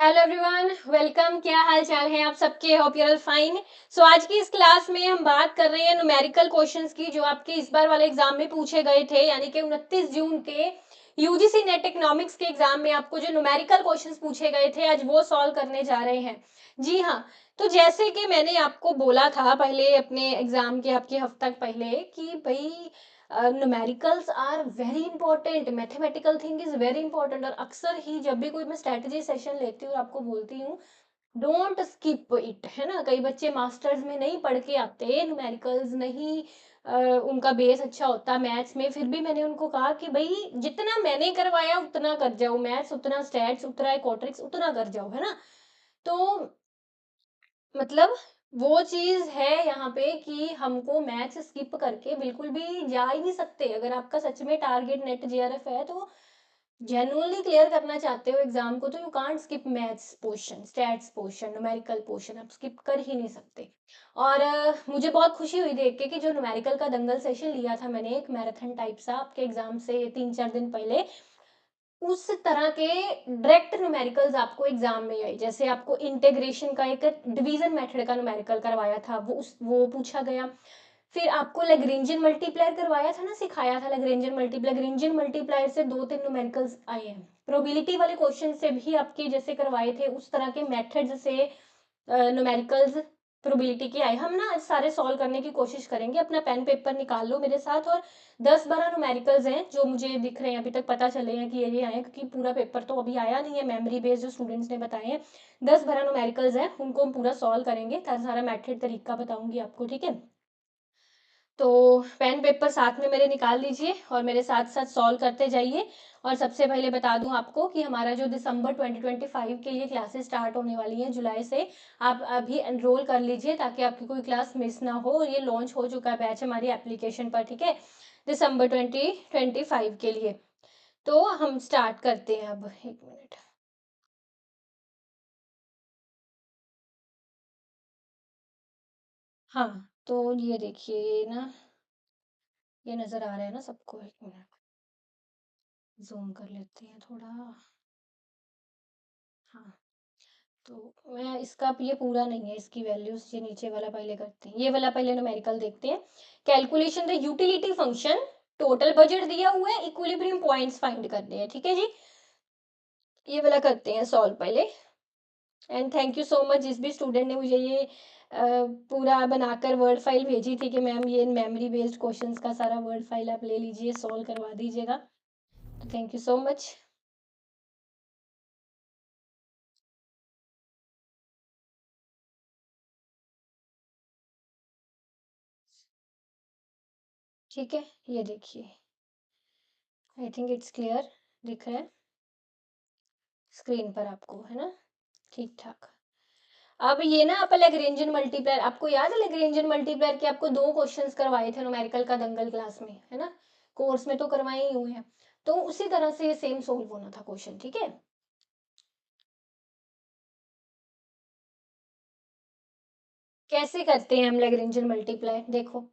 Hello everyone, welcome. क्या हाल चाल है आप सबके? Hope you are fine. So आज की इस क्लास में हम बात कर रहे हैं न्यूमेरिकल क्वेश्चंस की, जो आपके इस बार वाले एग्जाम में पूछे गए थे, यानी कि 29 जून के यूजीसी नेट इकोनॉमिक्स के एग्जाम में आपको जो न्यूमेरिकल क्वेश्चंस पूछे गए थे, आज वो सॉल्व करने जा रहे हैं। जी हाँ। तो जैसे कि मैंने आपको बोला था पहले अपने एग्जाम के आपके हफ्ता पहले कि भाई numericals are very important, mathematical thing is very important. और अक्सर ही जब भी कोई मैं स्ट्रेटजी सेशन लेती हूँ आपको बोलती हूँ डोंट स्किप इट, है ना। कई बच्चे मास्टर्स में नहीं पढ़ के आते, न्यूमेरिकल्स नहीं उनका बेस अच्छा होता मैथ्स में, फिर भी मैंने उनको कहा कि भाई जितना मैंने करवाया उतना कर जाओ, मैथ्स उतना, स्टैट्स उतना, इकोनॉमिक्स उतना कर जाओ, है ना। तो मतलब वो चीज है यहाँ पे कि हमको मैथ्स स्किप करके बिल्कुल भी जा ही नहीं सकते। अगर आपका सच में टारगेट नेट जेआरएफ है, तो जेन्युइनली क्लियर करना चाहते हो एग्जाम को, तो you can't skip maths portion, stats portion, numerical portion आप स्किप कर ही नहीं सकते। और मुझे बहुत खुशी हुई देख के कि जो न्यूमेरिकल का दंगल सेशन लिया था मैंने, एक मैराथन टाइप सा आपके एग्जाम से 3-4 दिन पहले, उस तरह के डायरेक्ट न्यूमेरिकल्स आपको एग्जाम में आए। जैसे आपको इंटीग्रेशन का एक डिवीजन मेथड का न्यूमेरिकल करवाया था, वो पूछा गया। फिर आपको लैग्रेंजियन मल्टीप्लायर करवाया था ना, सिखाया था लैग्रेंजियन मल्टीप्लायर से 2-3 न्यूमेरिकल्स आए हैं। प्रोबेबिलिटी वाले क्वेश्चन से भी आपके जैसे करवाए थे, उस तरह के मेथड्स से न्यूमेरिकल्स प्रोबेबिलिटी के आए। हम ना आज सारे सॉल्व करने की कोशिश करेंगे। अपना पेन पेपर निकाल लो मेरे साथ, और 10-12 न्यूमेरिकल्स हैं जो मुझे दिख रहे हैं, अभी तक पता चले हैं कि ये आए हैं, क्योंकि पूरा पेपर तो अभी आया नहीं है, मेमोरी बेस्ड जो स्टूडेंट्स ने बताए हैं। 10-12 न्यूमेरिकल्स हैं, उनको हम पूरा सॉल्व करेंगे, सारा मेथड तरीका बताऊंगी आपको, ठीक है। तो पेन पेपर साथ में मेरे निकाल लीजिए और मेरे साथ साथ सॉल्व करते जाइए। और सबसे पहले बता दूं आपको कि हमारा जो दिसंबर 2025 के लिए क्लासेस स्टार्ट होने वाली हैं जुलाई से, आप अभी एनरोल कर लीजिए ताकि आपकी कोई क्लास मिस ना हो। ये लॉन्च हो चुका है बैच हमारी एप्लीकेशन पर, ठीक है, दिसंबर 2025 के लिए। तो हम स्टार्ट करते हैं अब, एक मिनट। हाँ, तो ये देखिए ना, ये नजर आ रहा है ना सबको? एक मिनट, जूम कर लेते हैं थोड़ा। हाँ, तो मैं इसका ये पूरा नहीं है, इसकी वैल्यूज ये नीचे वाला पहले करते हैं, ये वाला पहले न्यूमेरिकल देखते हैं। Calculation the utility function, total budget दिया हुआ है, इक्विलिब्रियम पॉइंट्स फाइंड करने हैं, ठीक है जी। ये वाला करते हैं सॉल्व पहले। And thank you so much जिस भी स्टूडेंट ने मुझे ये पूरा बनाकर वर्ड फाइल भेजी थी कि मैम ये मेमोरी बेस्ड क्वेश्चंस का सारा वर्ड फाइल आप ले लीजिए, सॉल्व करवा दीजिएगा। तो थैंक यू सो मच। ठीक है, ये देखिए, आई थिंक इट्स क्लियर, दिख रहा है स्क्रीन पर आपको, है ना, ठीक ठाक। अब ये ना आप लैग्रेंजियन मल्टीप्लायर, आपको याद है लैग्रेंजियन मल्टीप्लायर के आपको 2 क्वेश्चंस करवाए थे न्यूमेरिकल का दंगल क्लास में, है ना, कोर्स में तो करवाए ही हुए हैं। तो उसी तरह से ये सेम सोल्व होना था क्वेश्चन, ठीक है। कैसे करते हैं हम लैग्रेंजियन मल्टीप्लाई, देखो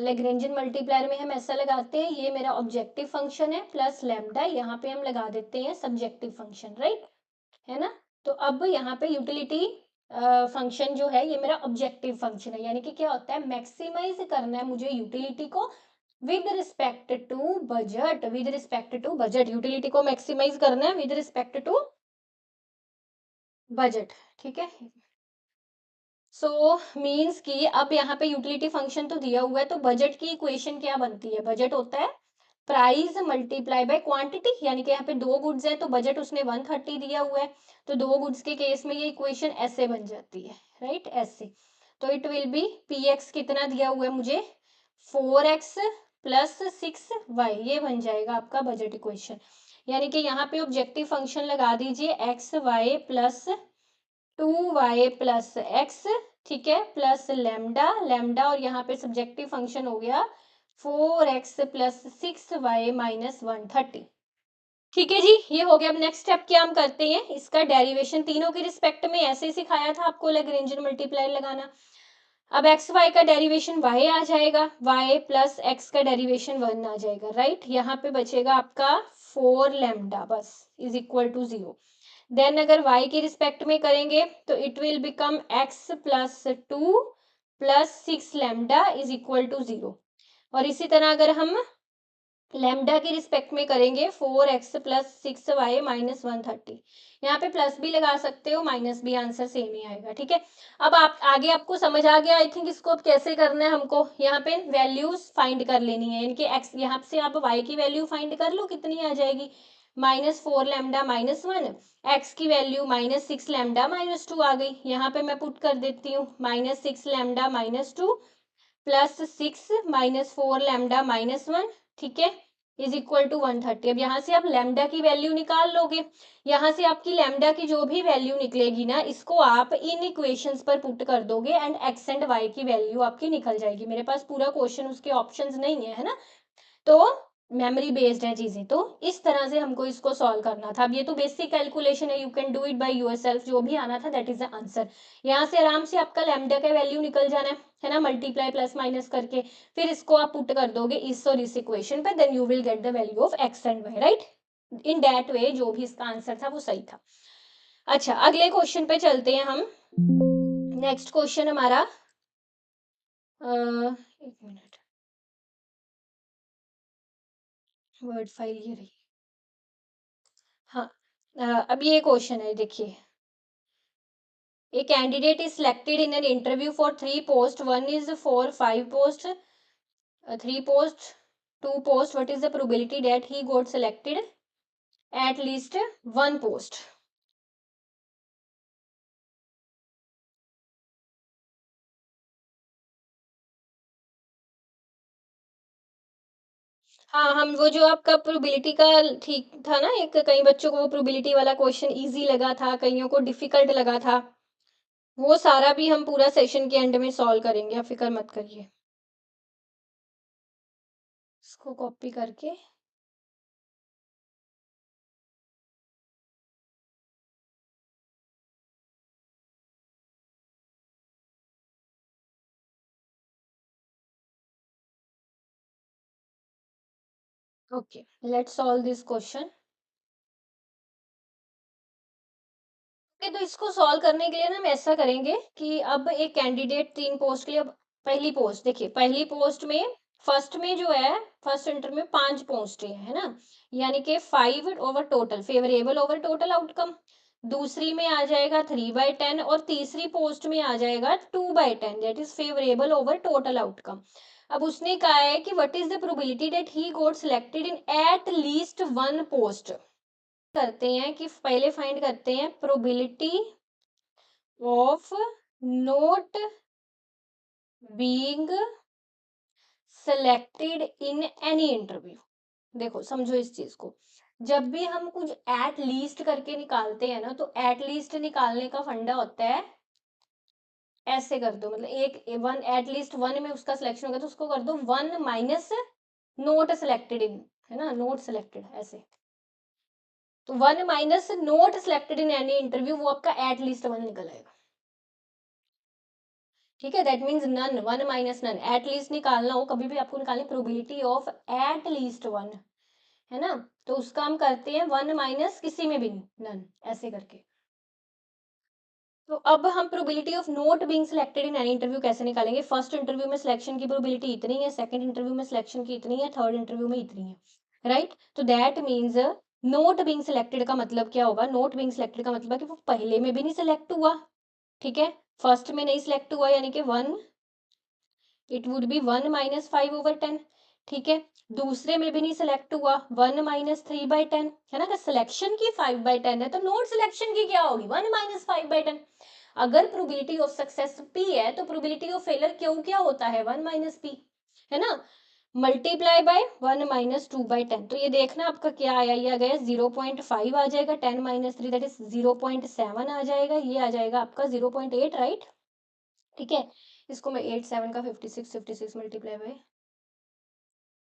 लैग्रेंजियन मल्टीप्लायर में हम ऐसा लगाते हैं, ये मेरा ऑब्जेक्टिव फंक्शन है प्लस लैम्डा, यहाँ पे हम लगा देते हैं सब्जेक्टिव फंक्शन, राइट, है ना। तो अब यहाँ पे यूटिलिटी फंक्शन जो है ये मेरा ऑब्जेक्टिव फंक्शन है, यानी कि क्या होता है, मैक्सिमाइज करना है मुझे यूटिलिटी को with respect to budget, with respect to budget, utility को मैक्सिमाइज करना है विद रिस्पेक्ट टू बजट, ठीक है। सो मीन्स कि अब यहाँ पे यूटिलिटी फंक्शन तो दिया हुआ है, तो बजट की इक्वेशन क्या बनती है, बजट होता है प्राइस मल्टीप्लाई बाय क्वांटिटी, यानी कि यहाँ पे 2 गुड्स हैं तो बजट उसने 130 दिया हुआ है, तो 2 गुड्स के केस में ये इक्वेशन ऐसे बन जाती है, राइट, ऐसे। तो it will B P x कितना दिया हुआ है मुझे, 4x प्लस 6y, ये बन जाएगा आपका बजट इक्वेशन। यानी कि यहाँ पे ऑब्जेक्टिव फंक्शन लगा दीजिए x y plus 2y plus x, ठीक है, प्लस लेमडा लेमडा, और यहाँ पे सब्जेक्टिव फंक्शन हो गया 4x प्लस 6y माइनस 130। ठीक है जी, ये हो गया। अब नेक्स्ट स्टेप क्या हम करते हैं, इसका डेरिवेशन तीनों के रिस्पेक्ट में ऐसे ही सिखाया था आपको लैग्रेंजियन मल्टीप्लायर लगाना। अब एक्स वाई का डेरिवेशन y आ जाएगा, y प्लस एक्स का डेरिवेशन 1 आ जाएगा, राइट। यहाँ पे बचेगा आपका 4 लेमडा बस इज इक्वल टू 0। देन अगर y के रिस्पेक्ट में करेंगे तो it will become x plus 2 plus 6 lambda is equal to 0। और इसी तरह अगर हम लैम्डा की रिस्पेक्ट में करेंगे 4x प्लस 6y माइनस 130। यहाँ पे प्लस भी लगा सकते हो, माइनस भी, आंसर सेम ही आएगा। ठीक है, अब आप आगे आपको समझ आ गया आई थिंक इसको अब कैसे करना है। हमको यहाँ पे वैल्यूज फाइंड कर लेनी है, इनके x, यहाँ से आप y की वैल्यू फाइंड कर लो कितनी आ जाएगी, माइनस 4 लैम्डा माइनस 1, x की वैल्यू माइनस 6 लैम्डा माइनस 2 आ गई। यहाँ पे मैं पुट कर देती हूँ minus 6 lambda minus 2 plus 6 minus 4 lambda minus 1, ठीक है, इज इक्वल टू 130। अब यहाँ से आप लैम्डा की वैल्यू निकाल लोगे, यहाँ से आपकी लैम्डा की जो भी वैल्यू निकलेगी ना, इसको आप इन इक्वेशंस पर पुट कर दोगे एंड एक्स एंड वाई की वैल्यू आपकी निकल जाएगी। मेरे पास पूरा क्वेश्चन उसके ऑप्शंस नहीं है, है ना, तो मेमोरी बेस्ड है चीजें, तो इस तरह से हमको इसको सॉल्व करना था। अब ये तो बेसिक कैलकुलेशन है, you can do it by yourself, जो भी आना था दैट इज द आंसर। यहाँ से आराम से आपका लैम्डा का वैल्यू निकल जाना है ना, मल्टीप्लाई प्लस माइनस करके, फिर इसको आप पुट कर दोगे इस और इस इक्वेशन पे, then you will get the value of x and y, right. In that way जो भी इसका आंसर था वो सही था। अच्छा, अगले क्वेश्चन पे चलते हैं हम। नेक्स्ट क्वेश्चन हमारा एक मिनट, वर्ड फाइल ये रही। हाँ, अब ये क्वेश्चन है, देखिए, a candidate is selected in an interview for 3 posts. One is for 5 posts, 3 posts, 2 posts. What is the probability that he got selected at least one post? हाँ, हम वो जो आपका प्रोबेबिलिटी का ठीक था ना, एक कई बच्चों को वो प्रोबेबिलिटी वाला क्वेश्चन इजी लगा था, कईयों को डिफिकल्ट लगा था, वो सारा भी हम पूरा सेशन के एंड में सॉल्व करेंगे, आप फिक्र मत करिए। इसको कॉपी करके okay, let's solve this question. तो इसको सॉल्व करने के लिए ना हम ऐसा करेंगे कि अब एक कैंडिडेट 3 पोस्ट के लिए, अब पहली पोस्ट देखिए, पहली पोस्ट में फर्स्ट में जो है, फर्स्ट इंटर में 5 पोस्ट है ना, यानी कि 5 over total, favourable over total outcome. दूसरी में आ जाएगा 3/10 और तीसरी पोस्ट में आ जाएगा 2/10, that is favourable over total outcome. अब उसने कहा है कि what is the probability that he got selected in eight least one post. करते हैं कि पहले फाइंड करते हैं probability of note being selected in any interview. देखो समझो इस चीज को, जब भी हम कुछ एट लीस्ट करके निकालते हैं ना, तो एट लीस्ट निकालने का फंडा होता है, ऐसे कर दो, मतलब एक वन एट लीस्ट वन में उसका सिलेक्शन होगा तो उसको कर दो 1 माइनस नोट सेलेक्टेड इन, है ना, नोट सेलेक्टेड ऐसे, तो 1 minus not selected in any interview, वो आपका एट लीस्ट 1 निकल आएगा। ठीक है, that means none, 1 minus none, at least निकालना हो कभी भी आपको निकालनी प्रोबेबिलिटी ऑफ एट लीस्ट 1, है ना, तो उसका हम करते हैं 1 माइनस किसी में भी नन, ऐसे करके। तो अब हम probability of note being selected in any interview कैसे निकालेंगे, फर्स्ट इंटरव्यू में सिलेक्शन की प्रोबेबिलिटी इतनी है, सेकंड इंटरव्यू में सिलेक्शन की इतनी है, थर्ड इंटरव्यू में इतनी है, राइट। तो that means note being selected का मतलब क्या होगा, नोट बीइंग सिलेक्टेड का मतलब है कि वो पहले में भी नहीं सिलेक्ट हुआ, ठीक है, फर्स्ट में नहीं सिलेक्ट हुआ, यानी कि 1, इट वुड बी 1 माइनस 5/10, ठीक है, दूसरे में भी नहीं सिलेक्ट हुआ, 1 माइनस 3/10, है ना, सिलेक्शन की 5/10 है, तो नोट सिलेक्शन की क्या होगी, 1 माइनस 5/10। अगर प्रोबेबिलिटी ऑफ सक्सेस P है तो प्रोबेबिलिटी ऑफ फेलियर क्यों क्या होता है, 1 माइनस P, है ना, मल्टीप्लाई बाय 1 माइनस 2/10। तो ये देखना आपका क्या आया, ये आ गया 0.5 आ जाएगा, 10 माइनस 3 दैट इज 0.7 आ जाएगा, ये आ जाएगा आपका 0.8, राइट। ठीक है, इसको मैं 8 7 का 56 multiply by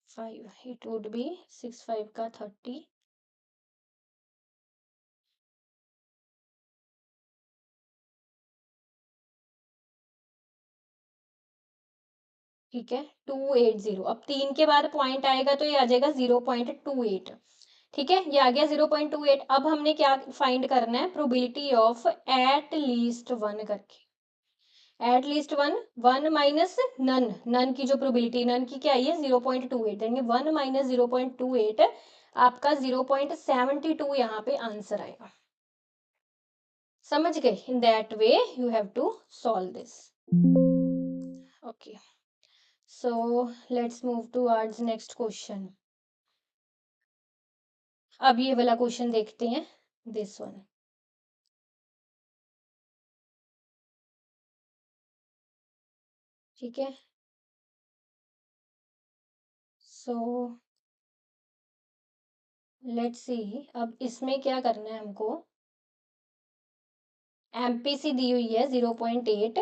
5, it would be 6 5 का 30, ठीक है, 280। अब 3 के बाद पॉइंट आएगा तो ये आ जाएगा 0.28, ठीक है, ये आ गया 0.28। अब हमने क्या फाइंड करना है, probability of at least one करके, at least one, one minus none, none की जो प्रोबेबिलिटी, नन की क्या आई है 0.28, देंगे 1 माइनस 0.28, आपका 0.72 यहाँ पे आंसर आएगा। समझ गए? In that way you have to solve this. Okay, so let's move towards next question. अब ये वाला क्वेश्चन देखते हैं, दिस वन। ठीक है, सो लेट्स सी। अब इसमें क्या करना है हमको, एमपीसी दी हुई है 0.8,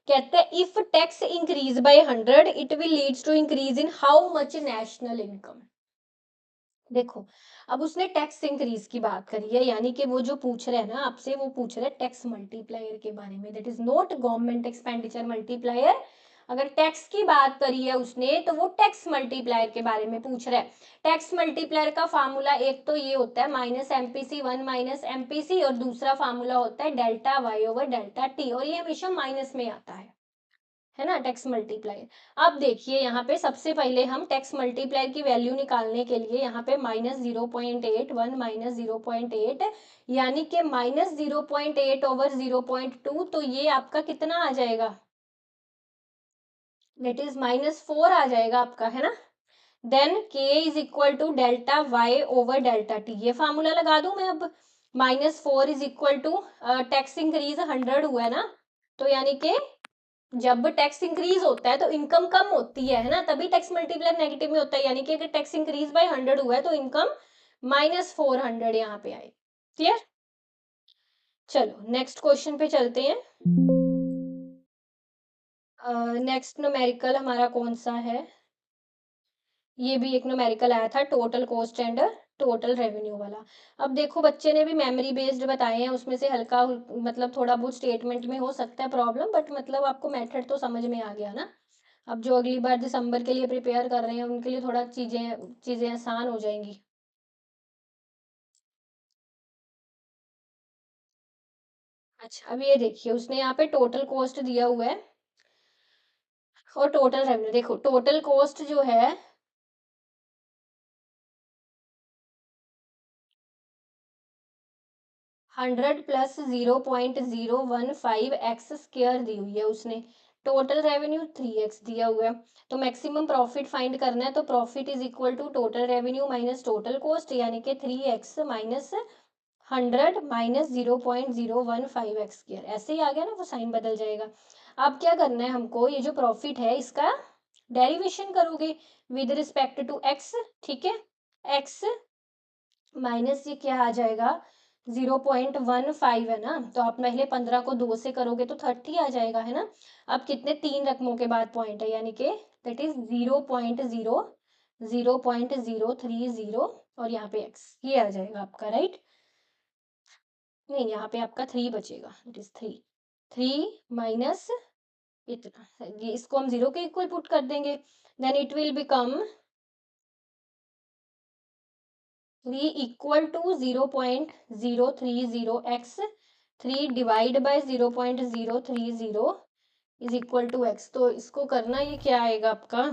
कहते हैं if tax increase by 100 it will leads to increase in how much national income. देखो, अब उसने टैक्स इंक्रीज की बात करी है, यानी कि वो जो पूछ रहे हैं ना आपसे, वो पूछ रहे हैं टैक्स मल्टीप्लायर के बारे में, that is not government expenditure multiplier. अगर टैक्स की बात करी है उसने तो वो टैक्स मल्टीप्लायर के बारे में पूछ रहा है। टैक्स मल्टीप्लायर का फार्मूला एक तो ये होता है minus MPC one minus MPC, और दूसरा फार्मूला होता है delta y over delta t, और ये हमेशा माइनस में आता है ना, टैक्स मल्टीप्लायर। अब देखिए यहाँ पे सबसे पहले हम टैक्स मल्टीप्लायर की वैल्यू निकालने के लिए यहाँ पे माइनस 0.8, 1 माइनस 0.8, यानी कि माइनस 0.8 ओवर 0.2, तो ये आपका कितना आ जाएगा, दैट इज -4 आ जाएगा आपका, है ना। Then k is equal to delta y over delta t, ये फार्मूला लगा दूं मैं अब। -4 is equal to, tax increase 100 हुआ है ना, तो यानी कि जब टैक्स इंक्रीज होता है तो इनकम कम होती है ना, तभी टैक्स मल्टीप्लायर नेगेटिव में होता है, यानी कि अगर टैक्स इंक्रीज बाय 100 हुआ है तो इनकम -400 यहाँ पे आए। क्लियर? चलो नेक्स्ट क्वेश्चन पे चलते हैं। नेक्स्ट न्यूमेरिकल हमारा कौन सा है, ये भी एक न्यूमेरिकल आया था, total cost and total revenue वाला। अब देखो बच्चे ने भी मेमोरी बेस्ड बताए हैं, उसमें से हल्का मतलब थोड़ा बहुत स्टेटमेंट में हो सकता है प्रॉब्लम, बट मतलब आपको मेथड तो समझ में आ गया ना। अब जो अगली बार दिसंबर के लिए प्रिपेयर कर रहे हैं उनके लिए थोड़ा चीजें चीजें आसान हो जाएंगी। अच्छा, अब ये देखिए उसने यहाँ पे टोटल कॉस्ट दिया हुआ है और टोटल रेवेन्यू, देखो टोटल कॉस्ट जो है 100 प्लस 0.015 स्क्वायर दी हुई है उसने, टोटल रेवेन्यू 3x दिया हुआ है। तो मैक्सिमम प्रॉफिट फाइंड करना है, तो profit is equal to total revenue minus total cost, यानी कि 3x माइनस 100 माइनस 0.015 स्क्वायर, ऐसे ही आ गया ना, वो साइन बदल जाएगा। अब क्या करना है हमको, ये जो प्रॉफिट है इसका डेरिवेशन करोगे विद रिस्पेक्ट टू x, ठीक है। x माइनस ये क्या आ जाएगा 0.15 है ना, तो आप पहले 15 को 2 से करोगे तो 30 आ जाएगा, है ना। अब कितने, तीन रकमों के बाद पॉइंट है, यानी कि दैट इज 0.0, 0.030, और यहाँ पे x, ये आ जाएगा आपका, राइट। नहीं, यहाँ पे आपका 3 बचेगा, इट इज 3, 3 माइनस इतना, ये इसको हम 0 के इक्वल पुट कर देंगे, then it will become 3 equal to 0.030x, 3 divide by 0.030 is equal to x। तो इसको करना, ये क्या आएगा आपका,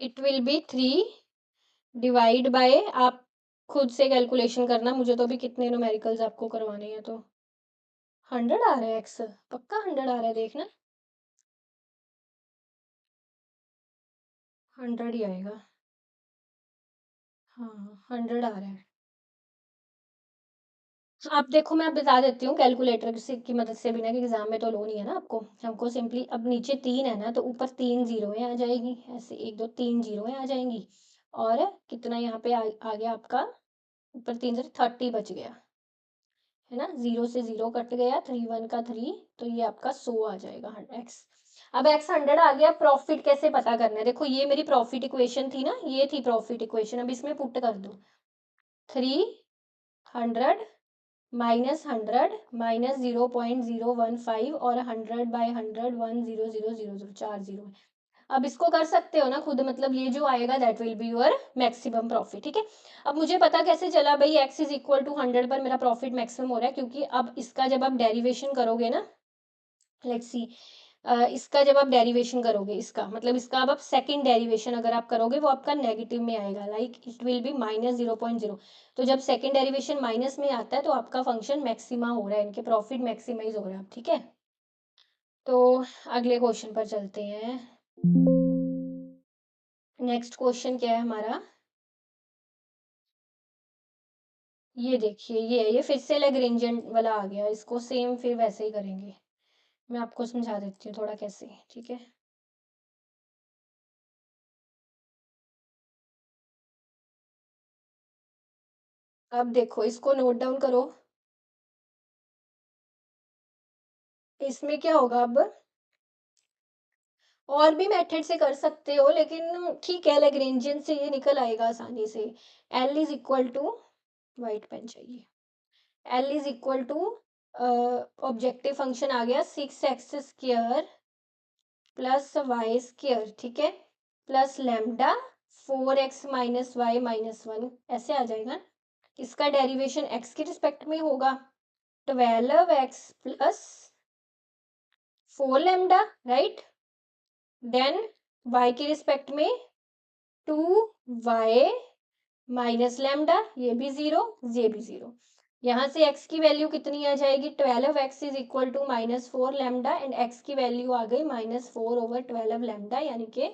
it will be 3 divide by, आप खुद से कैलकुलेशन करना, मुझे तो अभी कितने न्यूमेरिकल्स आपको करवाने हैं, तो 100 आ रहा है x, पक्का 100 आ रहा है, देखना 100 ही आएगा, हाँ 100 आ रहा है। आप देखो, मैं बता देती हूँ कैलकुलेटर की मदद से, बिना कि एग्जाम में तो लो नहीं है ना आपको, हमको सिंपली, अब नीचे 3 है ना, तो ऊपर 3 जीरोएं आ जाएगी, ऐसे 1 2 3 जीरोएं आ जाएंगी, और कितना यहाँ पे आ गया आपका, ऊपर 3 से 30 बच गया, है ना, 0 से 0 कट गया, 3 1 का 3, तो ये आपका 100 आ जाएगा x। अब x 100 आ गया, प्रॉफिट कैसे पता करना है, देखो ये मेरी प्रॉफिट इक्वेशन थी ना, ये थी प्रॉफिट इक्वेशन, अब इसमें पुट कर दो 300 -100 -0.015 और 100/100 10000 4 जीरो है। अब इसको कर सकते हो ना खुद, मतलब ये जो आएगा that will be your maximum profit. ठीक है, अब मुझे पता कैसे चला भाई x इज इक्वल टू 100 पर मेरा प्रॉफिट मैक्सिमम हो रहा है, क्योंकि अब इसका जब आप डेरिवेशन करोगे ना, लेट्स सी, इसका जब आप डेरिवेशन करोगे, इसका मतलब इसका अब आप सेकंड डेरिवेशन अगर आप करोगे वो आपका नेगेटिव में आएगा, लाइक इट विल बी -0.0। तो जब सेकंड डेरिवेशन माइनस में आता है तो आपका फंक्शन मैक्सिमा हो रहा है, इनके प्रॉफिट मैक्सिमाइज हो रहा है। ठीक है, तो अगले क्वेश्चन पर चलते हैं। नेक्स्ट क्वेश्चन क्या है हमारा, ये देखिए, ये फिर से लैग्रेंजियन वाला आ गया, इसको सेम फिर वैसे ही करेंगे। मैं आपको समझा देती हूँ थोड़ा कैसे। ठीक है, अब देखो इसको नोट डाउन करो। इसमें क्या होगा अब, और भी मेथड से कर सकते हो, लेकिन ठीक है लैग्रेंजियन से ये निकल आएगा आसानी से। L is equal to, white pen चाहिए, L is equal to, objective function आ गया 6x² प्लस वाई स्क्र, ठीक है, प्लस लैम्डा 4x - y -1, ऐसे आ जाएगा। इसका डेरिवेशन x के रिस्पेक्ट में होगा, 12x plus 4 lambda, right, then y के रिस्पेक्ट में 2y माइनस लैम्डा, ये भी जीरो, ये भी जीरो। यहाँ से x की वैल्यू कितनी आ जाएगी, 12x is equal to -4 lambda, and x की वैल्यू आ गई -4/12 लैम्डा, यानी कि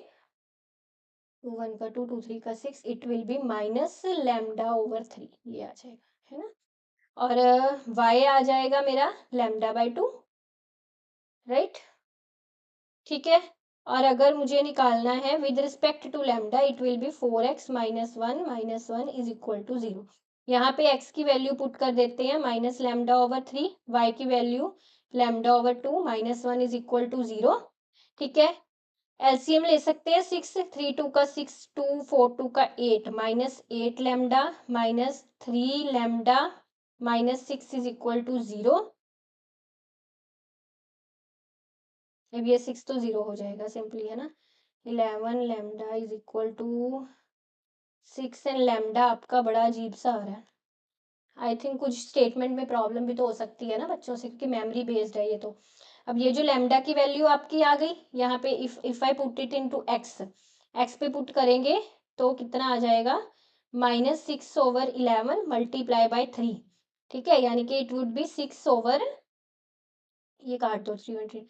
2 1 का 2 2 3 का 6, इट विल बी -λ/3, ये आ जाएगा, है ना। और y आ जाएगा मेरा λ/2, राइट, ठीक है। और अगर मुझे निकालना है with respect to lambda, it will be 4x - 1 - 1 is equal to 0। यहाँ पे x की वैल्यू पुट कर देते हैं -λ/3, y की वैल्यू λ/2, -1 इज इक्वल टू 0। ठीक है, एलसीएम ले सकते हैं, 6 3 2 का 6, 2 4 2 का 8, -8 lambda -3 lambda -6 is equal to 0। अब ये 6 तो 0 हो जाएगा सिंपली, है ना। 11 lambda is equal to 6, and lambda आपका बड़ा अजीब सा आ रहा है। आई थिंक कुछ स्टेटमेंट में प्रॉब्लम भी तो हो सकती है ना बच्चों से, क्योंकि मेमोरी बेस्ड है ये तो। अब ये जो लैम्डा की वैल्यू आपकी आ गई यहाँ पे, if I put it into x, x पे पुट करेंगे तो कितना आ जाएगा, -6/11 × 3। ठीक है, यानी कि इट वुड बी 6 ओवर, ये काट दो, 3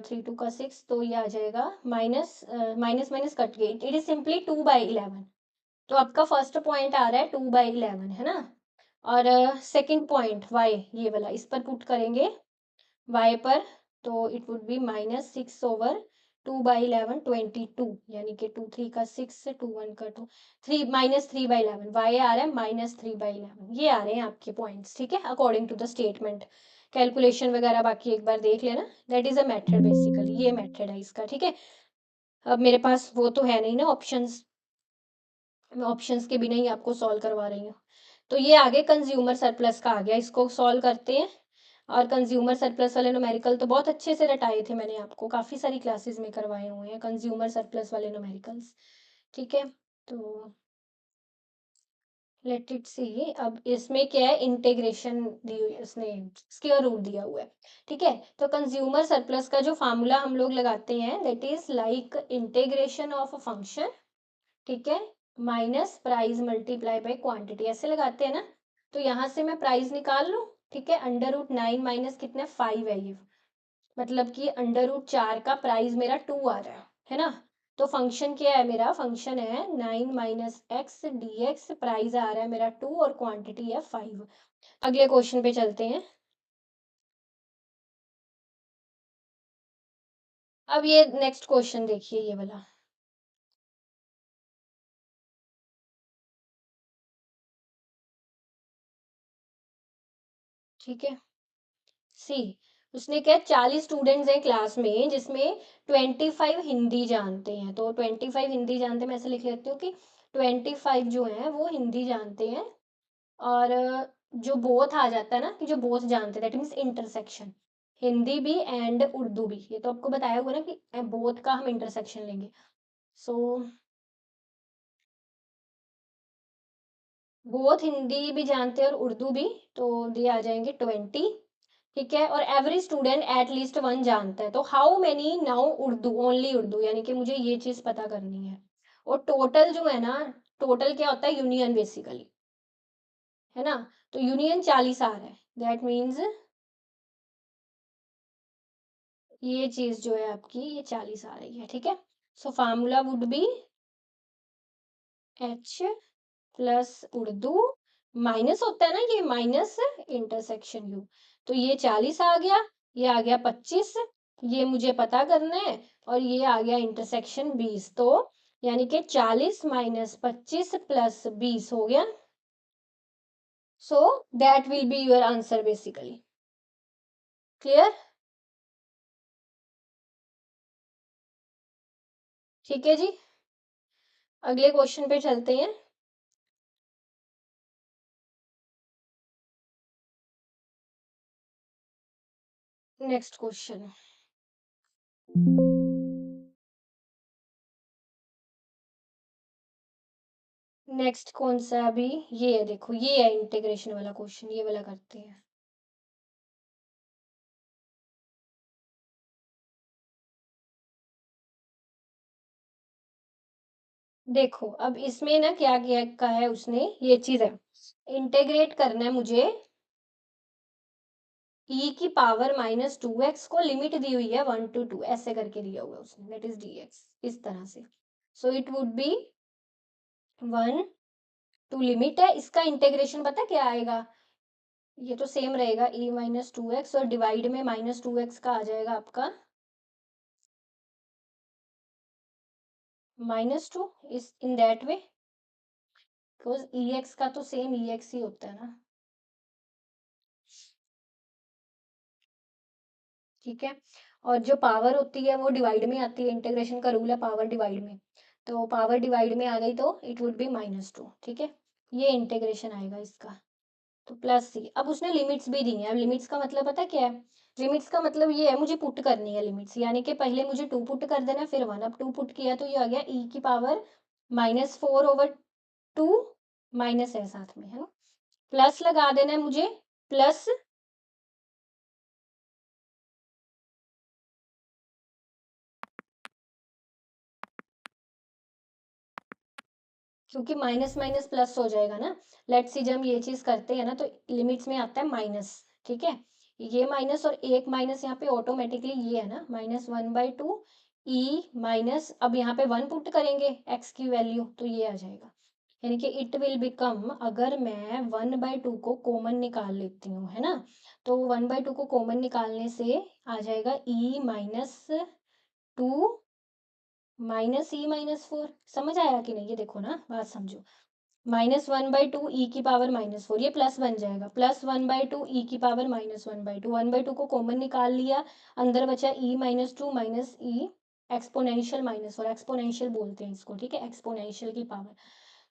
3 2 का 6, तो ये आ जाएगा माइनस, माइनस माइनस कट गई, इट इज सिंपली 2/11। तो आपका फर्स्ट पॉइंट आ रहा है 2/11, है ना। और सेकंड पॉइंट y, ये वाला इस पर पुट करेंगे y पर, तो इट वुड बी -6/2/11 22, यानी कि 2 3 का 6 2 1 का 2 3 -3/11, y आ रहा है -3/11। ये आ रहे हैं आपके पॉइंट्स, ठीक है, according to the statement. Calculation वगैरह बाकी एक बार देख लेना, that is a method basically, ये मेथड है इसका। ठीक है, अब मेरे पास वो तो है नहीं ना ऑप्शंस, मैं ऑप्शंस के बिना ही आपको सॉल्व करवा रही हूँ। तो ये आगे कंज्यूमर सरप्लस का आ गया, इसको सॉल्व करते हैं। और कंज्यूमर सरप्लस वाले न्यूमेरिकल तो बहुत अच्छे से रटाए थे मैंने, आपको काफ़ी सारी क्लासेस में करवाए हुए हैं कंज्यूमर सरप्लस वाले न्यूमेरिकल्स। ठीक है, तो लेट इट सी, अब इसमें क्या है, इंटीग्रेशन दी हुई है उसने, स्क्वायर रूट दिया हुआ है। ठीक है, तो कंज्यूमर सरप्लस का जो फार्मूला हम लोग लगाते हैं that is like integration of a function, ठीक है, minus price multiply by quantity, ऐसे लगाते हैं ना। तो यहाँ से मैं प्राइस निकाल लूँ, ठीक है, √9 माइनस कितने 5 है ये, मतलब कि √4 का प्राइस मेरा 2 आ रहा है ना। तो फंक्शन क्या है मेरा, फंक्शन है 9 - x dx, प्राइस आ रहा है मेरा 2 और क्वांटिटी है 5। अगले क्वेश्चन पे चलते हैं। अब ये नेक्स्ट क्वेश्चन देखिए, ये वाला, ठीक है, सी, उसने क्या 40 स्टूडेंट्स हैं क्लास में, जिसमें 25 हिंदी जानते हैं, तो 25 हिंदी जानते हैं, मैं ऐसे लिख लेती हूँ कि 25 जो हैं वो हिंदी जानते हैं, और जो बोथ आ जाता है ना, कि जो बोथ जानते हैं, दैट मीन्स इंटरसेक्शन। हिंदी भी एंड उर्दू भी, ये तो आपको बताया हुआ ना कि बोथ का हम इंटरसेक्शन लेंगे। सो बोथ हिंदी भी जानते हैं और उर्दू भी, तो ये आ जाएंगे 20। ठीक है, और every student at least one जानता है, तो how many now Urdu, only Urdu, यानी कि मुझे ये चीज पता करनी है। और टोटल जो है ना, टोटल क्या होता है, यूनियन बेसिकली, है ना। तो यूनियन 40 आ रहा है, दैट मीन्स ये चीज जो है आपकी, ये 40 आ रही है। ठीक है, so formula would be H plus Urdu, minus होता है ना ये, माइनस इंटरसेक्शन यू। तो ये 40 आ गया, ये आ गया 25, ये मुझे पता करना है, और ये आ गया इंटरसेक्शन 20। तो यानी कि 40 माइनस 25 प्लस 20 हो गया। So that will be your answer basically. Clear? ठीक है जी, अगले क्वेश्चन पे चलते हैं। नेक्स्ट क्वेश्चन, नेक्स्ट कौन सा अभी, ये है, देखो ये है इंटीग्रेशन वाला क्वेश्चन, ये वाला करते हैं। देखो अब इसमें ना क्या किया का है उसने, ये चीज है, इंटीग्रेट करना है मुझे e की पावर माइनस 2x को, लिमिट दी हुई है 1 to 2, ऐसे करके दिया हुआ है उसने, दैट इज dx, इस तरह से। So it would be 1 to limit है, इसका इंटीग्रेशन पता क्या आएगा, ये तो सेम रहेगा, e माइनस 2x, और डिवाइड में माइनस 2x का आ जाएगा आपका -2, इस इन दैट वे, बिकॉज ex का तो सेम ex ही होता है ना। ठीक है, और जो पावर होती है वो डिवाइड में आती है, इंटीग्रेशन का रूल है पावर डिवाइड में, तो पावर डिवाइड में आ गई तो इट वुड बी -2। ठीक है, ये इंटीग्रेशन आएगा इसका, तो प्लस सी। अब उसने लिमिट्स भी दी हैं, अब लिमिट्स का मतलब पता क्या है, लिमिट्स का मतलब ये है, मुझे पुट करनी है लिमिट्स, यानी कि पहले मुझे 2 पुट कर देना फिर 1। अब 2 पुट किया तो ये आ गया e की पावर -4/2, माइनस है साथ में, है ना, प्लस लगा देना है मुझे, प्लस, क्योंकि माइनस माइनस प्लस हो जाएगा ना। लेट्स सी, जब हम ये चीज करते हैं ना तो लिमिट्स में आता है माइनस। ठीक है, ये माइनस और एक माइनस यहाँ पे ऑटोमेटिकली ये है ना, -1/2 ई माइनस, अब यहाँ पे 1 पुट करेंगे एक्स की वैल्यू तो ये आ जाएगा, यानी कि इट विल बिकम, अगर मैं 1/2 को कॉमन निकाल लेती हूँ, है ना, तो 1/2 को कॉमन निकालने से आ जाएगा e -2 -e-4। समझ आया कि नहीं, ये देखो ना, बात समझो, -1/2 e की पावर -4, ये प्लस बन जाएगा, +1/2 e की पावर -1/2, 1/2 को कॉमन निकाल लिया, अंदर बचा e-2 माइनस ई एक्सपोनेंशियल -4, एक्सपोनेंशियल बोलते हैं इसको, ठीक है, एक्सपोनेंशियल की पावर।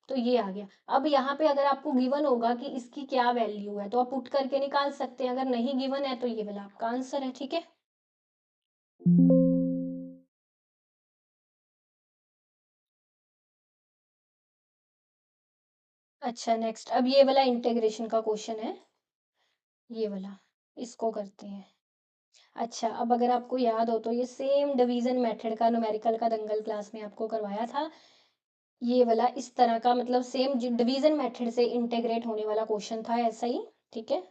तो ये आ गया। अब यहाँ पे अगर आपको गिवन होगा कि इसकी क्या वैल्यू है तो आप पुट करके निकाल सकते हैं, अगर नहीं गिवन है तो ये वाला आपका आंसर है। ठीक है, अच्छा नेक्स्ट, अब ये वाला इंटीग्रेशन का क्वेश्चन है, ये वाला, इसको करते हैं। अच्छा, अब अगर आपको याद हो तो ये सेम डिवीजन मेथड का, न्यूमेरिकल का दंगल क्लास में आपको करवाया था, ये वाला इस तरह का, मतलब सेम डिवीजन मेथड से इंटीग्रेट होने वाला क्वेश्चन था, ऐसा ही। ठीक है,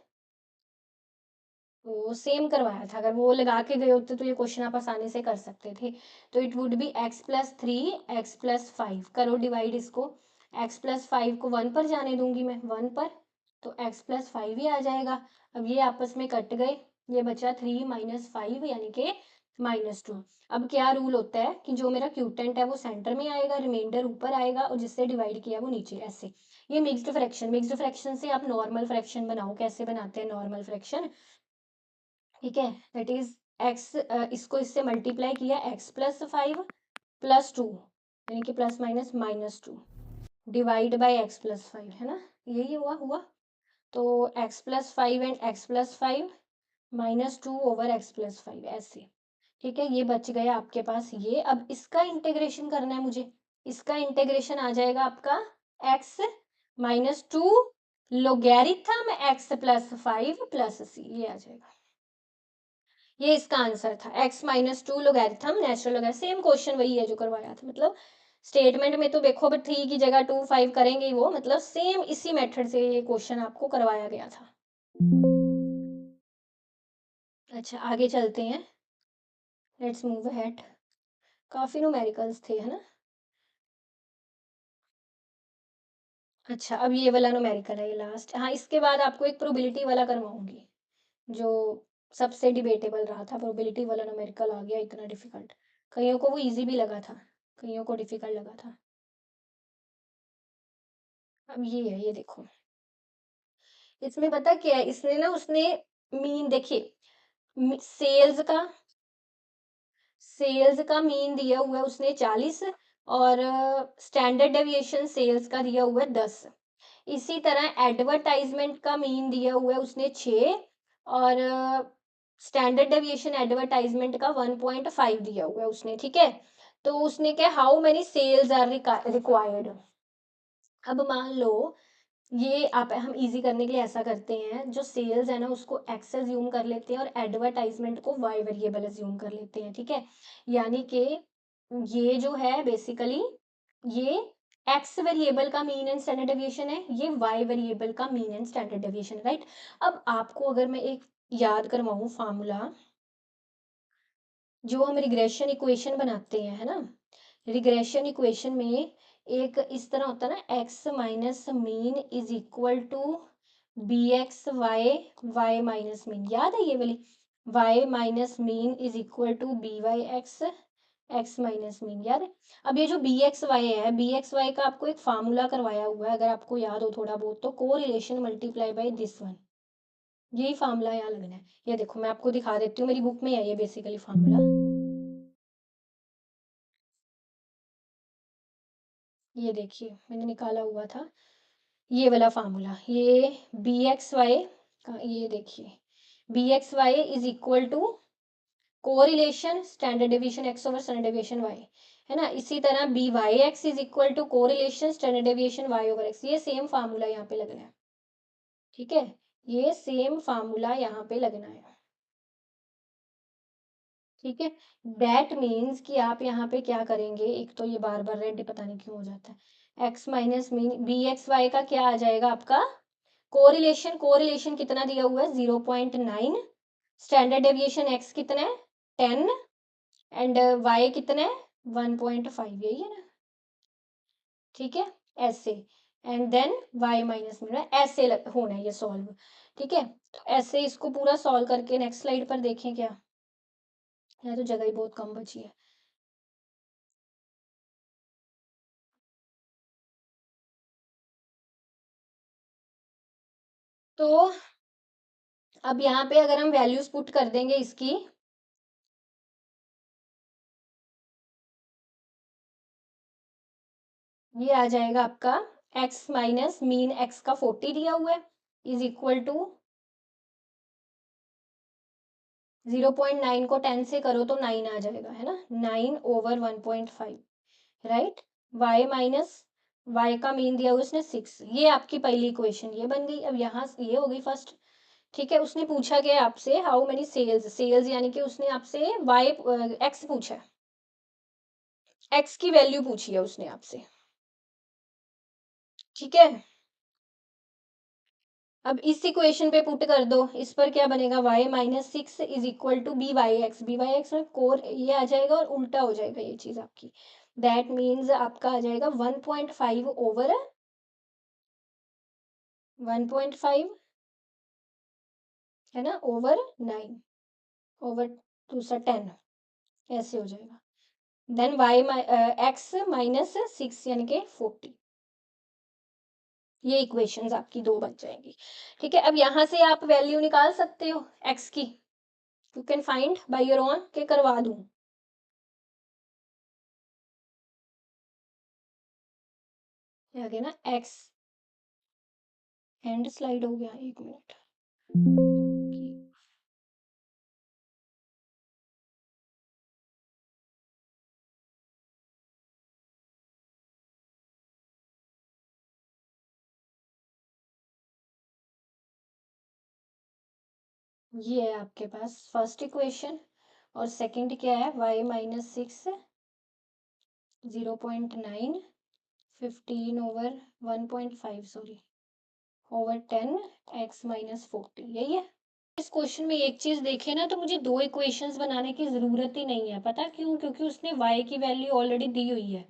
तो सेम करवाया था, अगर वो लगा के गए होते तो ये क्वेश्चन आप आसानी से कर सकते थे। तो it would be x+3 x+5, करो डिवाइड इसको, x+5 को 1 पर जाने दूंगी मैं, 1 पर, तो x+5 ही आ जाएगा। अब ये आपस में कट गए, ये बचा 3 - 5 यानी कि -2। अब क्या रूल होता है कि जो मेरा क्यूटेंट है वो सेंटर में आएगा, रिमाइंडर ऊपर आएगा, और जिससे डिवाइड किया वो नीचे, ऐसे। ये मिक्स्ड फ्रैक्शन, मिक्स्ड फ्रैक्शन से आप नॉर्मल फ्रैक्शन बनाओ, कैसे बनाते हैं नॉर्मल फ्रैक्शन, ठीक है, दैट इज एक्स, इसको इससे मल्टीप्लाई किया, x+5 +2, यानी कि plus minus -2, divide by x+5, है ना, यही हुआ हुआ। तो x+5 एंड x+5 -2/x+5 ऐसे। ठीक है, ये बच गया आपके पास ये। अब इसका इंटीग्रेशन करना है मुझे। इसका इंटीग्रेशन आ जाएगा आपका x-2 लोगैरिथम x+5 + c, ये आ जाएगा। ये इसका आंसर था, x-2 logarithm natural logarithm. Same question वही है जो करवाया था, मतलब स्टेटमेंट में तो देखो 3 की जगह 2 5 करेंगे ही वो, मतलब सेम इसी मेथड से ये क्वेश्चन आपको करवाया गया था। अच्छा, आगे चलते हैं, लेट्स मूव अहेड। काफी न्यूमेरिकल्स थे, है ना। अच्छा, अब ये वाला न्यूमेरिकल है, ये लास्ट। हाँ, इसके बाद आपको एक प्रोबेबिलिटी वाला करवाऊंगी, जो सबसे डिबेटेबल रहा था। प्रोबेबिलिटी वाला न्यूमेरिकल आ गया इतना डिफिकल्ट, कईयों को वो इजी भी लगा था, कईयों को डिफिकल्ट लगा था। अब ये है, ये देखो, इसमें पता क्या है, इसने ना उसने मीन देखिए, सेल्स का मीन दिया हुआ है उसने 40, और स्टैंडर्ड डेविएशन सेल्स का दिया हुआ है 10। इसी तरह एडवर्टाइजमेंट का मीन दिया हुआ है उसने 6, और स्टैंडर्ड डेविएशन एडवर्टाइजमेंट का 1.5 दिया हुआ है उसने। ठीक है, तो उसने क्या, how many cells are required. अब मान लो, ये आप हम इजी करने के लिए ऐसा करते हैं, जो सेल्स है ना उसको एक्स अज्यूम कर लेते हैं और एडवर्टाइजमेंट को वाई वेरिएबल अज्यूम कर लेते हैं। ठीक है, यानी कि ये जो है बेसिकली, ये एक्स वेरिएबल का मीन एंड स्टैंडर्ड डेविएशन है, ये वाई वेरिएबल का mean and standard deviation, right. अब आपको अगर मैं एक याद करवाऊं फार्मूला, जो हम रिग्रेशन इक्वेशन बनाते हैं, है ना, रिग्रेशन इक्वेशन में एक इस तरह होता है ना, x minus mean is equal to b x y minus mean, याद है ये वाली, y minus mean is equal to b y x minus mean, याद है। अब ये जो बी एक्स वाई है, बी एक्स वाई का आपको एक फार्मूला करवाया हुआ है, अगर आपको याद हो थोड़ा बहुत, तो को relation multiply by this one, यही फार्मूला यहाँ लगना है। ये देखो, मैं आपको दिखा देती हूँ, मेरी बुक में है ये बेसिकली फार्मूला, ये देखिए मैंने निकाला हुआ था, ये वाला फार्मूला, ये बी एक्स वाई का, ये देखिए b x y is equal to correlation standard deviation x over standard deviation y, है ना। इसी तरह b y x is equal to correlation standard deviation y over x, ये सेम फार्मूला यहाँ पे लगना है। ठीक है, ये सेम फार्मूला यहाँ पे लगना है। ठीक है, दैट मीन्स कि आप यहाँ पे क्या करेंगे, एक तो ये बार बार रेड पता नहीं क्यों हो जाता है, x minus mean b x y का क्या आ जाएगा आपका, कोरिलेशन कितना दिया हुआ है, 0.9, स्टैंडर्ड डेविएशन एक्स कितना है, 10, एंड वाई कितना है, 1.5, यही है ना। ठीक है, ऐसे, एंड देन वाई माइनस में ऐसे होना है ये सॉल्व। ठीक है, तो ऐसे इसको पूरा सॉल्व करके नेक्स्ट स्लाइड पर देखें क्या, है तो जगह ही बहुत कम बची है। तो अब यहाँ पे अगर हम वैल्यूज पुट कर देंगे इसकी, ये आ जाएगा आपका x माइनस मीन x का 40 दिया हुआ है इज इक्वल टू 0.9 को 10 से करो तो 9 आ जाएगा, है ना, 9/1.5, राइट। y माइनस y का मीन दिया हुआ उसने 6, ये आपकी पहली इक्वेशन ये बन गई। अब यहाँ ये हो गई फर्स्ट। ठीक है, उसने पूछा गया आपसे हाउ मेनी सेल्स यानी कि उसने आपसे y x पूछा है, x की वैल्यू पूछी है उसने आपसे। ठीक है, अब इस इक्वेशन पे पुट कर दो, इस पर क्या बनेगा, y minus 6 is equal to b y x में कोर ये आ जाएगा और उल्टा हो जाएगा ये चीज आपकी, दैट मीन्स आपका आ जाएगा 1.5 है ना, ओवर 9 ओवर 2 10, ऐसे हो जाएगा। देन एक्स माइनस 6 यानी कि 40, ये इक्वेशंस आपकी दो बन जाएंगी। ठीक है, अब यहां से आप वैल्यू निकाल सकते हो एक्स की, you can find by your own, के करवा दूं, आगे ना एक्स एंड स्लाइड हो गया, एक मिनट। ये है आपके पास फर्स्ट इक्वेशन, और सेकंड क्या है, y-6 0.9 15/1.5 सॉरी ओवर 10 x-40, यही है। इस क्वेश्चन में एक चीज देखे ना, तो मुझे दो इक्वेशंस बनाने की जरूरत ही नहीं है। पता क्यों? क्योंकि उसने y की वैल्यू ऑलरेडी दी हुई है,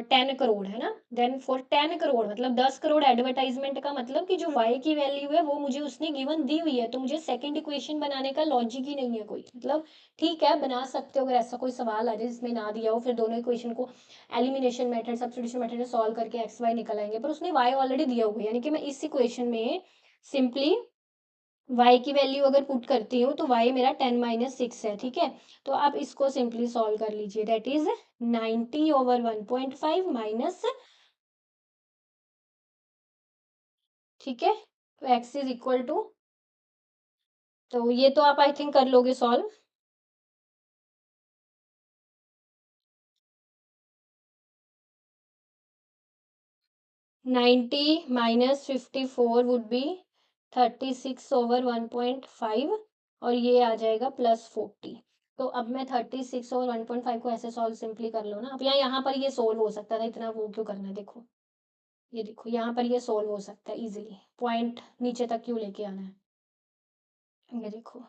10 करोड़ है ना। देन फॉर 10 करोड़ मतलब 10 करोड़ एडवर्टाइजमेंट का मतलब कि जो वाई की वैल्यू है वो मुझे उसने गिवन दी हुई है, तो मुझे सेकंड इक्वेशन बनाने का लॉजिक ही नहीं है कोई। मतलब ठीक है, बना सकते हो अगर ऐसा कोई सवाल आ जाए जिसमें ना दिया हो, फिर दोनों इक्वेशन को एलिमिनेशन मेथड सब्स्टिट्यूशन मेथड से सॉल्व करके एक्स वाई निकल आएंगे, पर उसने वाई ऑलरेडी दिया हुआ है, यानी कि मैं इस इक्वेशन में सिंपली y की वैल्यू अगर पुट करती हूँ तो y मेरा 10-6 है, ठीक है। तो आप इसको सिंपली सॉल्व कर लीजिए, दैट इज 90/1.5 माइनस, ठीक है। तो x इज इक्वल टू, तो ये तो आप आई थिंक कर लोगे सॉल्व। 90 - 54 वुड बी 36/1.5, और ये आ जाएगा +40। तो अब मैं 36/1.5 को ऐसे सॉल्व सिंपली कर लो ना। अब यहाँ पर ये सोल्व हो सकता था, इतना वो क्यों करना है। देखो ये देखो, यहाँ पर ये सोल्व हो सकता है इजीली, पॉइंट नीचे तक क्यों लेके आना है। ये देखो,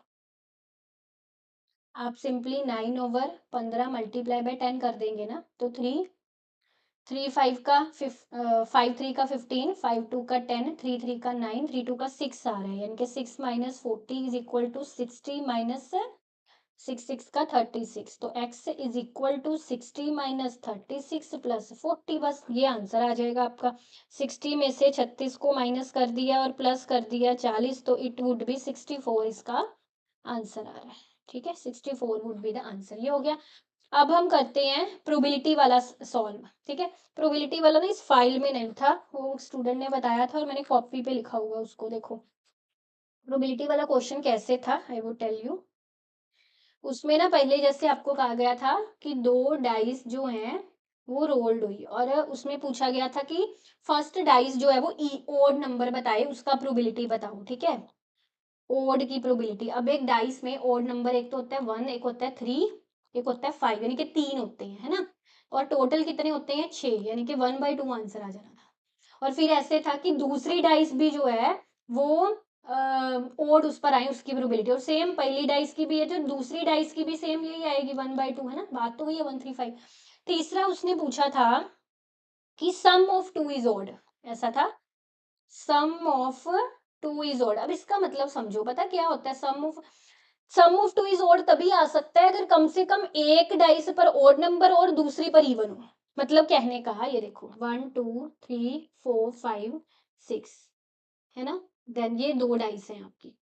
आप सिंपली 9/15 मल्टीप्लाई बाय 10 कर देंगे ना, तो 3 3 5 का 5 3 का 15, 5 2 का 10, 3 3 का 9, 3 2 का 6 आ रहा है, यानी कि 6 - 40 इज इक्वल टू 60 माइनस 6 6 का 36। तो x इज इक्वल टू 60 - 36 +40, बस ये आंसर आ जाएगा आपका। 60 में से 36 को माइनस कर दिया और प्लस कर दिया 40, तो इट वुड बी 64, इसका आंसर आ रहा है, ठीक है। 64 वुड बी द आंसर, ये हो गया। अब हम करते हैं प्रोबेबिलिटी वाला सॉल्व, ठीक है। प्रोबेबिलिटी वाला ना इस फाइल में नहीं था, वो स्टूडेंट ने बताया था और मैंने कॉपी पे लिखा हुआ उसको, देखो। प्रोबेबिलिटी वाला क्वेश्चन कैसे था, आई वुड टेल यू। उसमें ना पहले जैसे आपको कहा गया था कि दो डाइस जो हैं वो रोल्ड हुई, और उसमें पूछा गया था कि फर्स्ट डाइस जो है वो ओड नंबर बताए, उसका प्रोबेबिलिटी बताओ, ठीक है। ओड की प्रोबेबिलिटी, अब एक डाइस में ओड नंबर एक तो होता है 1, एक होता है 3, एक होता है 5, यानी कि 3 होते हैं, है ना। और टोटल कितने होते हैं, 6, यानी कि 1/2 आंसर आ जाना था। और फिर ऐसे था कि दूसरी डाइस भी जो है वो ओड उस पर आए, उसकी प्रोबेबिलिटी, और सेम पहली डाइस की भी है, तो दूसरी डाइस की भी सेम यही आएगी 1/2, है ना। बात तो वही है 135। तीसरा उसने पूछा था कि सम ऑफ टू इज ओड, ऐसा था, सम ऑफ टू इज ओड। अब इसका मतलब समझो, पता क्या होता है सम ऑफ टू इज ओड तभी आ सकता है अगर कम से कम एक डाइस पर ओड नंबर और दूसरी पर इवन हो। मतलब कहने का, ये देखो 1 2 3 4 5 6, है ना। देन ये दो डाइस हैं आपकी।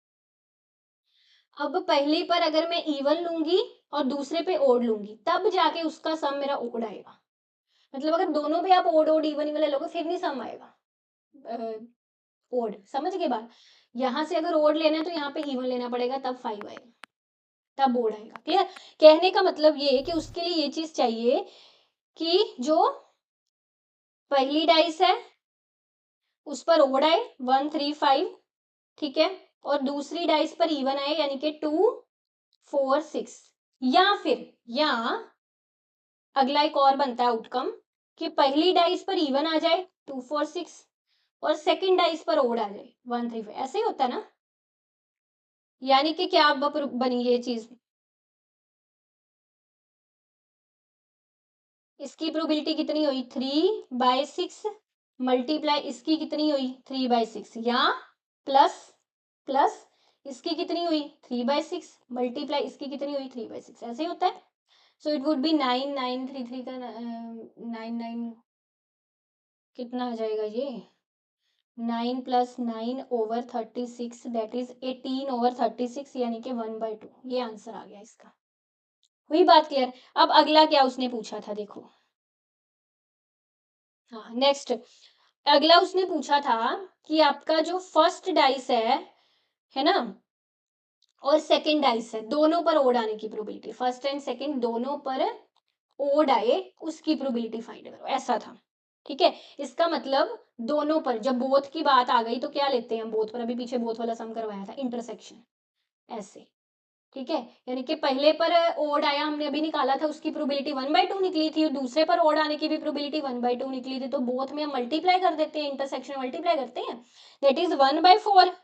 अब पहली पर अगर मैं इवन लूंगी और दूसरे पे ओड लूंगी, तब जाके उसका सम मेरा ओड आएगा। मतलब अगर दोनों पे आप ओड ओड इवन इवन ले लोगे फिर नहीं सम आएगा। ओड, समझ गए बात। यहाँ से अगर ओड लेना है तो यहाँ पे इवन लेना पड़ेगा, तब 5 आएगा, तब ओड आएगा, क्लियर। कहने का मतलब ये है कि उसके लिए ये चीज चाहिए कि जो पहली डाइस है उस पर ओड आए 1 3 5, ठीक है, और दूसरी डाइस पर इवन आए, यानी कि 2 4 6। या फिर या अगला एक और बनता है आउटकम कि पहली डाइस पर इवन आ जाए 2 4 6, और सेकंड डाइस पर ओड आ जाए 1 3 5, ऐसे ही होता है ना। यानी कि क्या बनी ये चीज, इसकी प्रोबेबिलिटी कितनी हुई 3/6 मल्टीप्लाई इसकी कितनी हुई 3/6, या प्लस प्लस इसकी कितनी हुई 3/6 मल्टीप्लाई इसकी कितनी हुई 3/6, ऐसे ही होता है। सो इट वुड बी 9 9 3 3 का 9 9, कितना आ जाएगा ये, 9 + 9/36, दैट इज 18/36, यानी कि 1/2, ये आंसर आ गया इसका। हुई बात क्लियर। अब अगला क्या उसने पूछा था, देखो। हाँ नेक्स्ट, अगला उसने पूछा था कि आपका जो फर्स्ट डाइस है ना, और सेकंड डाइस है, दोनों पर ओड आने की प्रोबेबिलिटी, फर्स्ट एंड सेकंड दोनों पर ओड आए उसकी प्रोबेबिलिटी फाइंड करो, ऐसा था। ठीक है, इसका मतलब दोनों पर, जब बोथ की बात आ गई तो क्या लेते हैं हम बोथ पर, अभी पीछे बोथ वाला सम करवाया था, इंटरसेक्शन, ऐसे। ठीक है, यानी कि पहले पर ओड आया, हमने अभी निकाला था, उसकी प्रोबेबिलिटी 1/2 निकली थी, और दूसरे पर ओड आने की भी प्रोबेबिलिटी 1/2 निकली थी, तो बोथ में हम मल्टीप्लाई कर देते हैं, इंटरसेक्शन मल्टीप्लाई करते हैं, दैट इज 1/4,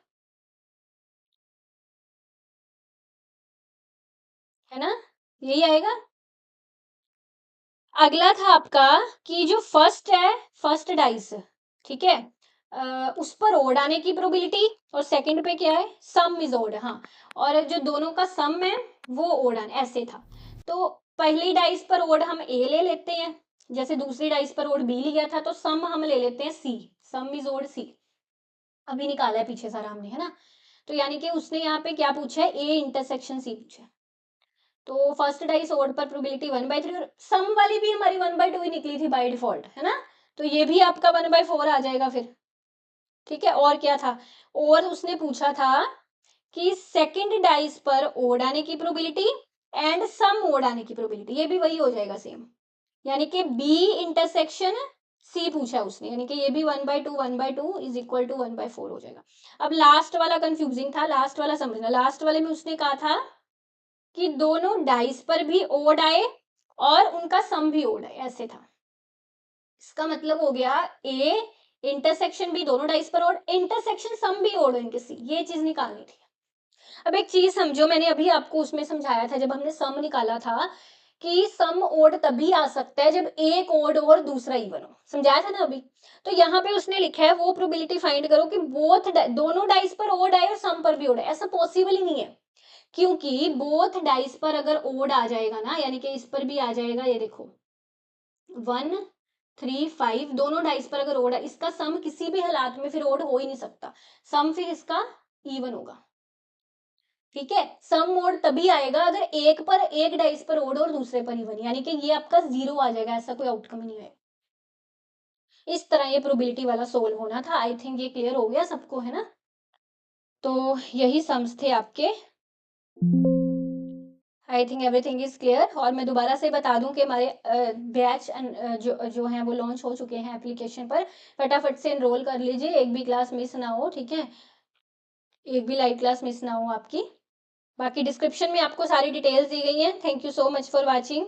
है ना, यही आएगा। अगला था आपका कि जो फर्स्ट है, फर्स्ट डाइस, ठीक है, उस पर ओड आने की प्रोबेबिलिटी, और सेकंड पे क्या है, सम इज ओड, हाँ, और जो दोनों का सम है वो ओड आने, ऐसे था। तो पहली डाइस पर ओड हम ए ले लेते हैं, जैसे दूसरी डाइस पर ओड बी लिया था, तो सम हम ले लेते हैं सी, सम इज ओड सी, अभी निकाला है पीछे सारा हमने, है ना। तो यानी कि उसने यहाँ पे क्या पूछा है, ए इंटरसेक्शन सी पूछा है। तो फर्स्ट डाइस ओड पर प्रोबेबिलिटी 1/3, और सम वाली भी हमारी 1/2 ही निकली थी बाय डिफॉल्ट, है ना, तो ये भी आपका 1/4 आ जाएगा फिर। ठीक है, और क्या था, और उसने पूछा था कि सेकंड डाइस पर ओड आने की प्रोबेबिलिटी एंड सम ओड आने की प्रोबेबिलिटी, ये भी वही हो जाएगा सेम, यानी कि बी इंटरसेक्शन सी पूछा उसने, यानी कि ये भी 1/2 इज इक्वल टू 1/4 हो जाएगा। अब लास्ट वाला कंफ्यूजिंग था, लास्ट वाला समझना, लास्ट वाले में उसने कहा था कि दोनों डाइस पर भी ओड आए और उनका सम भी ओड आए, ऐसे था। इसका मतलब हो गया ए इंटरसेक्शन भी दोनों डाइस पर ओड, इंटरसेक्शन सम भी ओड इनके सी, ये चीज निकालनी थी। अब एक चीज समझो, मैंने अभी आपको उसमें समझाया था जब हमने सम निकाला था, कि सम ओड तभी आ सकता है जब एक ओड और दूसरा इवन हो, समझाया था ना अभी। तो यहाँ पे उसने लिखा है वो प्रोबेबिलिटी फाइंड करो कि बोथ दोनों डाइस पर ओड आए और सम पर भी ओड आए, ऐसा पॉसिबल ही नहीं है, क्योंकि बोथ डाइस पर अगर ओड आ जाएगा ना, यानी कि इस पर भी आ जाएगा, ये देखो 1, 3, 5, दोनों डाइस पर अगर ओड है, इसका सम किसी भी हालात में फिर ओड हो ही नहीं सकता, सम फिर इसका इवन होगा। ठीक है, सम ओड तभी आएगा अगर एक पर, एक डाइस पर ओड और दूसरे पर इवन, यानी कि ये आपका 0 आ जाएगा, ऐसा कोई आउटकम ही नहीं है। इस तरह ये प्रोबेबिलिटी वाला सोल्व होना था, आई थिंक ये क्लियर हो गया सबको, है ना। तो यही सम्स थे आपके, I think everything is clear. और मैं दोबारा से बता दूं कि हमारे बैच जो जो हैं वो लॉन्च हो चुके हैं एप्लीकेशन पर, फटाफट से एनरोल कर लीजिए, एक भी क्लास मिस ना हो, ठीक है, एक भी लाइव क्लास मिस ना हो आपकी। बाकी डिस्क्रिप्शन में आपको सारी डिटेल्स दी गई हैं। Thank you so much for watching.